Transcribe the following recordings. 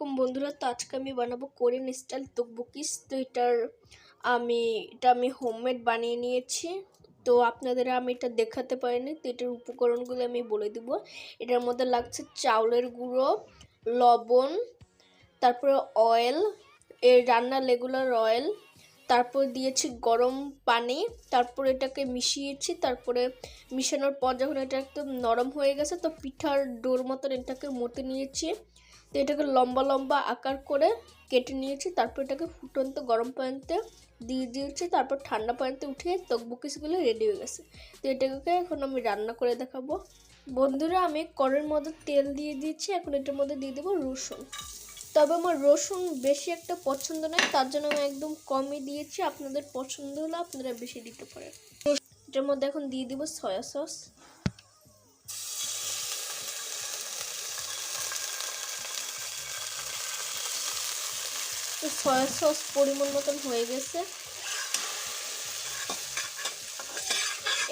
আলাইকুম বন্ধুরা। তো আজকে আমি বানাবো কোরিয়ান স্টাইল তকবুকিস। তো এটা আমি হোমমেড বানিয়ে নিয়েছি। তো আপনাদের আমি এটা দেখাতে পারিনি। তো এটার উপকরণগুলো আমি বলে দিব। এটার মধ্যে লাগছে চাউলের গুঁড়ো, লবণ, তারপরে অয়েল, রান্নার রেগুলার অয়েল, তারপর দিয়েছি গরম পানি, তারপর এটাকে মিশিয়েছি। তারপরে মিশানোর পর যখন এটা একদম নরম হয়ে গেছে তো পিঠার ডোর মতন এটাকে মতে নিয়েছি। তো এটাকে লম্বা লম্বা আকার করে কেটে নিয়েছি। তারপর এটাকে ফুটন্ত গরম পানিতে দিয়ে দিয়েছি। তারপর ঠান্ডা পানিতে উঠিয়ে তকবুকিসগুলো রেডি হয়ে গেছে। তো এটাকে এখন আমি রান্না করে দেখাবো। বন্ধুরা, আমি কড়াইয়ের মধ্যে তেল দিয়ে দিয়েছি। এখন এটার মধ্যে দিয়ে দেবো রসুন। তবে আমার রসুন বেশি একটা পছন্দ নয়, তার জন্য আমি একদম কমই দিয়েছি। আপনাদের পছন্দ হলে আপনারা বেশি দিতে পারেন। এটার মধ্যে এখন দিয়ে দিব সয়া সস। সয়া সস পরিমাণ মতন হয়ে গেছে।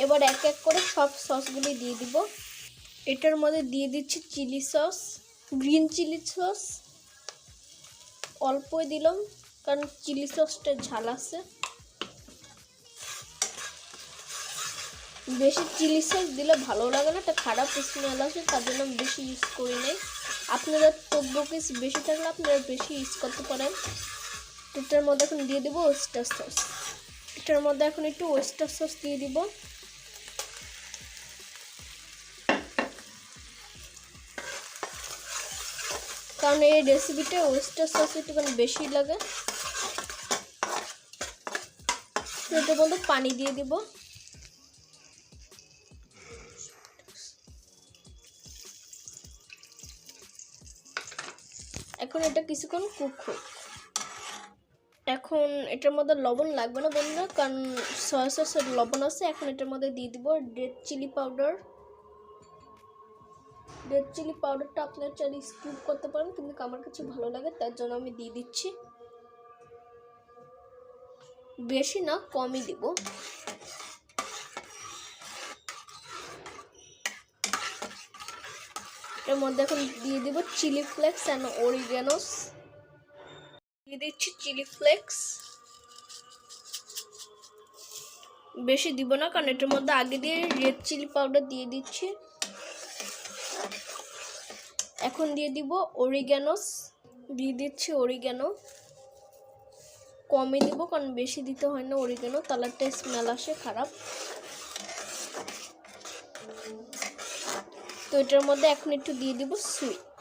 এবার এক এক করে সব সসগুলি দিয়ে দিব। এটার মধ্যে দিয়ে দিচ্ছি chilli sauce, green chilli sauce অল্পই দিলাম, কারণ চিলি সসটা ঝাল আছে। বেশি চিলি সস দিলে ভালো লাগে না, এটা খারাপ স্মেল আসে, তার জন্য আমি বেশি ইউজ করি নাই। আপনারা তকবুকিস বেশি থাকলে আপনারা বেশি ইউজ করতে পারেন। এটার মধ্যে এখন দিয়ে দেবো ওয়েস্টার সস। এটার মধ্যে এখন একটু ওয়েস্টার সস দিয়ে দিব। কারণ এই রেসিপিটা ওয়েস্টার সস একটুখানি বেশি লাগে। এটার মধ্যে পানি দিয়ে দিব। এখন এটা কিছুক্ষণ কুক হোক। এখন এটার মধ্যে লবণ লাগবে না বন্ধুরা, কারণ সয়া সসের লবণ আছে। এখন এটার মধ্যে দিয়ে দিব red chilli powder. Red chilli পাউডারটা আপনার চাইলে স্কিপ করতে পারেন, কিন্তু আমার কাছে ভালো লাগে তার জন্য আমি দিয়ে দিচ্ছি। বেশি না, কমই দিব। এর মধ্যে এখন দিয়ে দিব চিলি ফ্লেক্স অ্যান্ড অরিগ্যানোস। দিয়ে দিচ্ছি চিলি ফ্লেক্স। বেশি দিব না, কারণ এটার মধ্যে আগে দিয়ে রেড চিলি পাউডার দিয়ে দিচ্ছি। এখন দিয়ে দিব অরিগ্যানোস। দিয়ে দিচ্ছি অরিগ্যানো। কমই দিব, কারণ বেশি দিতে হয় না অরিগ্যানো, কালারটা স্মেল আসে খারাপ। তো এটার মধ্যে এখন একটু দিয়ে দিব সুইট,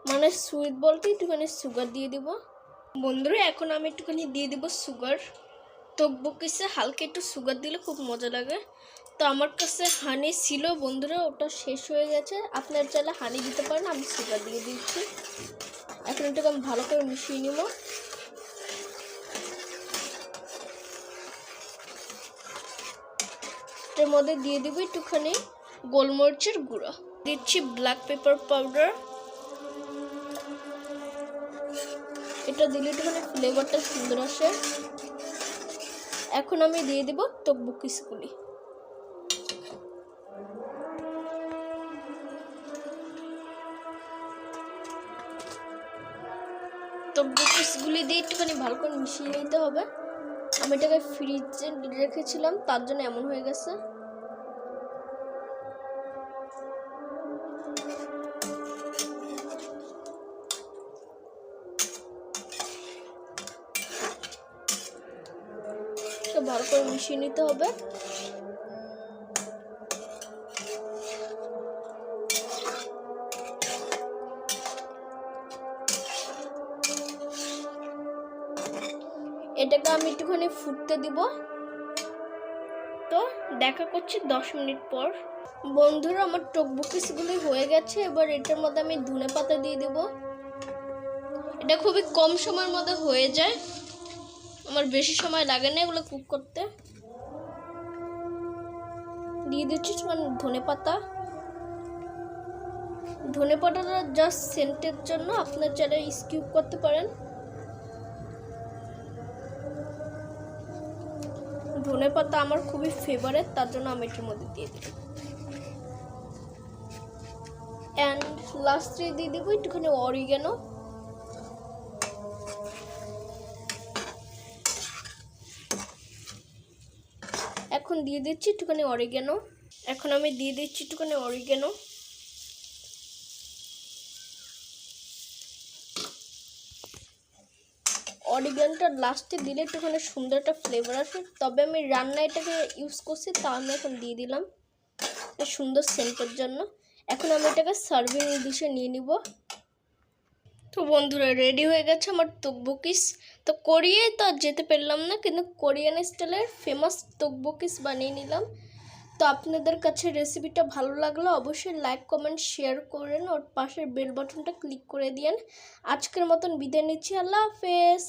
মানে সুইট বলতে একটুখানি সুগার দিয়ে দিব। বন্ধুরা, এখন আমি একটুখানি দিয়ে দিব সুগার। তকবুকিসে হালকা একটু সুগার দিলে খুব মজা লাগে। তো আমার কাছে হানি ছিল বন্ধুরা, ওটা শেষ হয়ে গেছে। আপনার চাইলে হানি দিতে পারেন, আমি সুগার দিয়ে দিচ্ছি। এখন এটাকে আমি ভালো করে মিশিয়ে নিব। এর মধ্যে দিয়ে দিব একটুখানি গোলমরিচের গুঁড়ো, দিচ্ছি ব্ল্যাক পেপার পাউডার। এটা দিলে একটুখানি ফ্লেভারটা সুন্দর আসে। এখন আমি দিয়ে দিব তকবুকিসগুলি। তকবুকিসগুলি দিয়ে একটুখানি ভালো করে মিশিয়ে নিতে হবে। আমি এটাকে ফ্রিজে রেখেছিলাম, তার জন্য এমন হয়ে গেছে। ভালো করে মিশিয়ে নিতে হবে। এটাকে আমি একটুখানি ফুটতে দিব। তো দেখা করছি 10 মিনিট পর। বন্ধুরা, আমার তকবুকিসগুলি হয়ে গেছে। এবার এটার মধ্যে আমি ধনেপাতা দিয়ে দেব। এটা খুবই কম সময়ের মধ্যে হয়ে যায়, আমার বেশি সময় লাগে না এগুলো কুক করতে। দিয়ে দিচ্ছি ধনেপাতা। ধনেপাতাটা জাস্ট সেন্টের জন্য, আপনার চাইলে স্কিপ করতে পারেন। ধনেপাতা আমার খুবই ফেভারিট, তার জন্য আমি এটার মধ্যে দিয়ে দিই। অ্যান্ড লাস্টে দিয়ে দেবো একটুখানি অরিগ্যানো। এখন দিয়ে দিচ্ছি একটুখানি অরিগ্যানো। এখন আমি দিয়ে দিচ্ছি একটুখানি অরিগ্যানো। অরিগ্যানোটা লাস্টে দিলে একটুখানি সুন্দর একটা ফ্লেভার আসে, তবে আমি রান্না এটাকে ইউজ করছি, তা আমি এখন দিয়ে দিলাম সুন্দর সেন্টের জন্য। এখন আমি এটাকে সার্ভিং ডিশে নিয়ে নিব। তো বন্ধুরা রেডি হয়ে গেছে আমার তকবকিস। তো কোরিয়ায় তো আর যেতে পারলাম না, কিন্তু কোরিয়ান স্টাইলের ফেমাস তকবকিস বানিয়ে নিলাম। তো আপনাদের কাছে রেসিপিটা ভালো লাগলে অবশ্যই লাইক কমেন্ট শেয়ার করেন, ওর পাশের বেল বাটনটা ক্লিক করে দিন। আজকের মতন বিদায় নিচ্ছি, আল্লাহ হাফেজ।